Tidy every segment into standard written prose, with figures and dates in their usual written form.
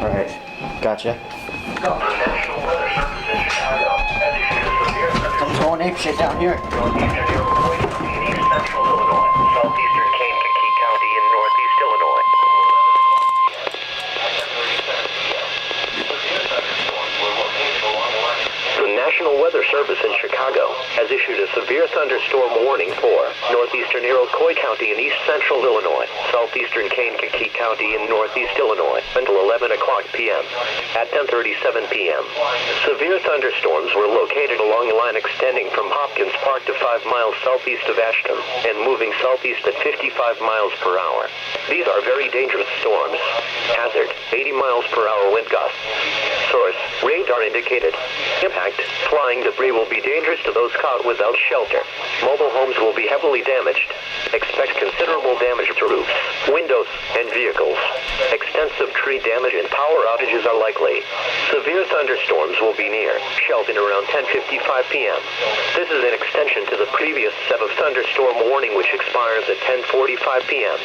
Right. Gotcha. The National Weather Service in Chicago has issued a severe Something's going apeshit down here. northeastern Iroquois County in east central Illinois, southeastern Kankakee County in northeast Illinois. The National Weather Service in Chicago has issued a severe thunderstorm warning for northeastern Iroquois County in east central Illinois, southeastern Kankakee County in northeast Illinois until 11 o'clock p.m. At 10:37 p.m., severe thunderstorms were located along a line extending from Hopkins Park to 5 miles southeast of Ashton and moving southeast at 55 miles per hour. These are very dangerous storms. Hazard, 80 miles per hour wind gusts. Source, radar indicated. Impact, flying debris will be dangerous to those caught without shelter. Mobile homes will be heavily damaged. Expect considerable damage to roofs, windows, and vehicles. Extensive tree damage and power outages are likely. Severe thunderstorms will be near Shelton around 10:55 p.m. This is an extension to the previous set of thunderstorm warning which expires at 10:45 p.m.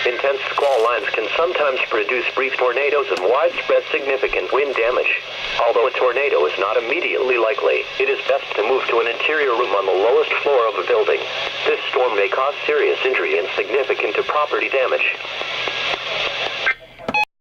Intense squall lines can sometimes produce brief tornadoes and widespread significant wind damage. Although a tornado is not immediately likely, it is best to move to an interior room on the lowest floor of a building. This storm may cause serious injury and significant property damage.